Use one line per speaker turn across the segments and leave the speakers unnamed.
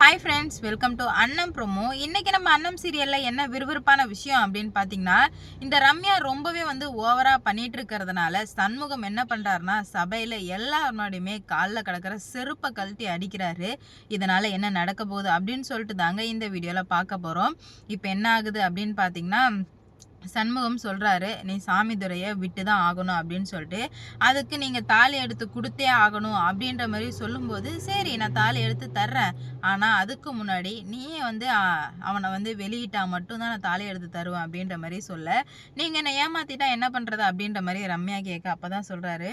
Hi friends, welcome to அன்னம் promo. இன்னைக்கு நம்ம அன்னம் சீரியலில் என்ன விறுவிறுப்பான விஷயம் அப்படின்னு பார்த்தீங்கன்னா, இந்த ரம்யா ரொம்பவே ஓவராக பண்ணிட்டு இருக்கிறதுனால சண்முகம் என்ன பண்ணுறாருனா, சபையில் எல்லாருடையுமே காலில் கிடக்கிற செருப்பை கழட்டி அடிக்கிறாரு. இதனால் என்ன நடக்க போகுது அப்படின்னு சொல்லிட்டு தாங்க இந்த வீடியோவில் பார்க்க போகிறோம். இப்போ என்ன ஆகுது அப்படின்னு பார்த்தீங்கன்னா, சண்முகம் சொல்கிறாரு, நீ சாமி துறையை விட்டு தான் ஆகணும் அப்படின்னு சொல்லிட்டு, அதுக்கு நீங்கள் தாலி எடுத்து கொடுத்தே ஆகணும் அப்படின்ற மாதிரி சொல்லும்போது, சரி நான் தாலி எடுத்து தர்றேன், ஆனால் அதுக்கு முன்னாடி நீயே அவனை வெளியிட்டால் மட்டும்தான் நான் தாலி எடுத்து தருவேன் அப்படின்ற மாதிரி சொல்ல, நீங்கள் என்னை ஏமாற்றிட்டா என்ன பண்ணுறது அப்படின்ற மாதிரி ரம்யா கேட்க, அப்போ தான் சொல்கிறாரு,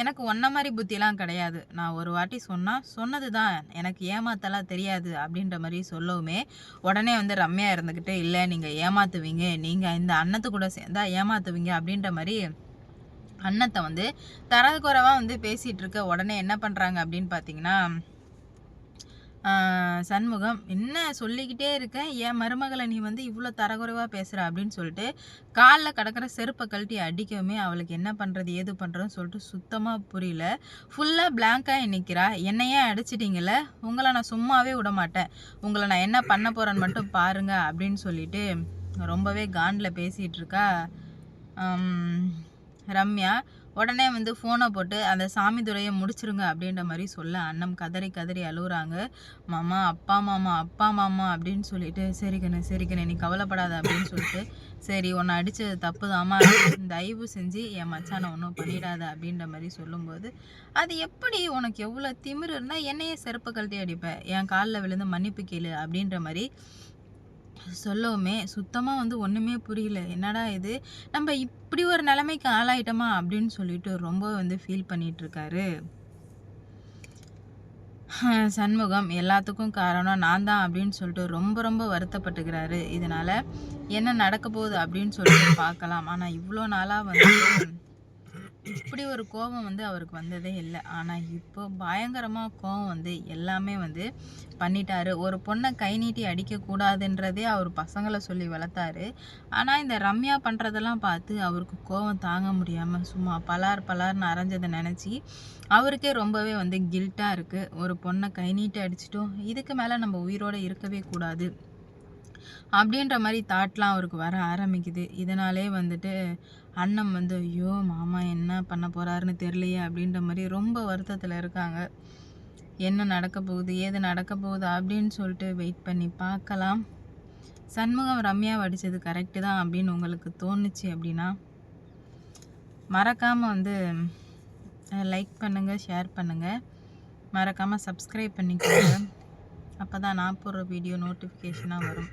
எனக்கு ஒன்றை மாதிரி புத்திலாம் கிடையாது, நான் ஒரு வாட்டி சொன்னது தான், எனக்கு ஏமாத்தலாம் தெரியாது அப்படின்ற மாதிரி சொல்லவுமே உடனே ரம்யா இருந்துக்கிட்டு, இல்லை நீங்கள் ஏமாத்துவீங்க, நீங்கள் இந்த அண்ணத்து கூட சேர்ந்தா ஏமாத்துவீங்க அப்படின்ற மாதிரி அண்ணத்தை தரது குறைவா பேசிட்டு இருக்க. உடனே என்ன பண்றாங்க அப்படின்னு பார்த்தீங்கன்னா, சண்முகம், என்ன சொல்லிக்கிட்டே இருக்கேன், என் மருமகளை நீ இவ்வளோ தரக்குறைவாக பேசுகிற அப்படின்னு சொல்லிட்டு காலில் கிடக்கிற செருப்பை கழட்டி அடிக்கவுமே அவளுக்கு என்ன பண்ணுறது ஏது பண்ணுறதுன்னு சொல்லிட்டு சுத்தமாக புரியல. ஃபுல்லாக பிளாங்காக நிற்கிறா. என்னையே அடிச்சிட்டிங்கள, உங்களை நான் சும்மாவே விட மாட்டேன், உங்களை நான் என்ன பண்ண போகிறேன்னு மட்டும் பாருங்க அப்படின்னு சொல்லிட்டு ரொம்பவே காண்டில் பேசிகிட்டு இருக்கா ரம்யா. உடனே ஃபோனை போட்டு அந்த சாமி துறையை முடிச்சிருங்க அப்படின்ற மாதிரி சொல்ல, அண்ணம் கதறி கதறி அழுகுறாங்க. மாமா அப்பா மாமா அப்படின்னு சொல்லிட்டு, சரிக்கண்ணே நீ கவலைப்படாத அப்படின்னு சொல்லிட்டு, சரி உன்னை அடித்தது தப்பு தாமா, தயவு செஞ்சு என் மச்சானை ஒன்றும் பண்ணிடாத அப்படின்ற மாதிரி சொல்லும்போது, அது எப்படி உனக்கு எவ்வளோ திமிரு இருந்தால் என்னையே செருப்பு கழட்டி அடிப்பேன், என் காலில் விழுந்து மன்னிப்பு கேளு அப்படின்ற மாதிரி சொல்லவுமே சுத்தமாக ஒன்றுமே புரியல. என்னடா இது, நம்ம இப்படி ஒரு நிலைமைக்கு ஆளாயிட்டோமா அப்படின்னு சொல்லிட்டு ரொம்ப ஃபீல் பண்ணிகிட்ருக்காரு சண்முகம். எல்லாத்துக்கும் காரணம் நான் தான் அப்படின்னு சொல்லிட்டு ரொம்ப வருத்தப்பட்டுக்கிறாரு. இதனால் என்ன நடக்க போகுது அப்படின்னு சொல்லிட்டு பார்க்கலாம். ஆனால் இவ்வளோ நாளாக இப்படி ஒரு கோபம் அவருக்கு வந்ததே இல்லை. ஆனால் இப்போ பயங்கரமாக கோபம் எல்லாமே பண்ணிட்டாரு. ஒரு பொண்ணை கை நீட்டி அடிக்கக்கூடாதுன்றதே அவர் பசங்களை சொல்லி வளர்த்தாரு. ஆனால் இந்த ரம்யா பண்ணுறதெல்லாம் பார்த்து அவருக்கு கோபம் தாங்க முடியாமல் சும்மா பலார்னு அரைஞ்சதை நினச்சி அவருக்கே ரொம்பவே கில்ட்டாக இருக்குது. ஒரு பொண்ணை கை நீட்டி அடிச்சிட்டோம், இதுக்கு மேலே நம்ம உயிரோடு இருக்கவே கூடாது அப்படின்ற மாதிரி தாட்லாம் அவருக்கு வர ஆரம்பிக்குது. இதனாலே அண்ணன் ஐயோ மாமா என்ன பண்ண போகிறாருன்னு தெரியலையே அப்படின்ற மாதிரி ரொம்ப வருத்தத்தில் இருக்காங்க. என்ன நடக்க போகுது ஏது நடக்க போகுது அப்படின்னு சொல்லிட்டு வெயிட் பண்ணி பார்க்கலாம். சண்முகம் ரம்யா அடித்தது கரெக்டு தான் அப்படின்னு உங்களுக்கு தோணுச்சு அப்படின்னா மறக்காமல் லைக் பண்ணுங்கள், ஷேர் பண்ணுங்கள், மறக்காமல் சப்ஸ்கிரைப் பண்ணிக்கோங்க. அப்போ தான் நான் போடுற வீடியோ நோட்டிஃபிகேஷனாக வரும்.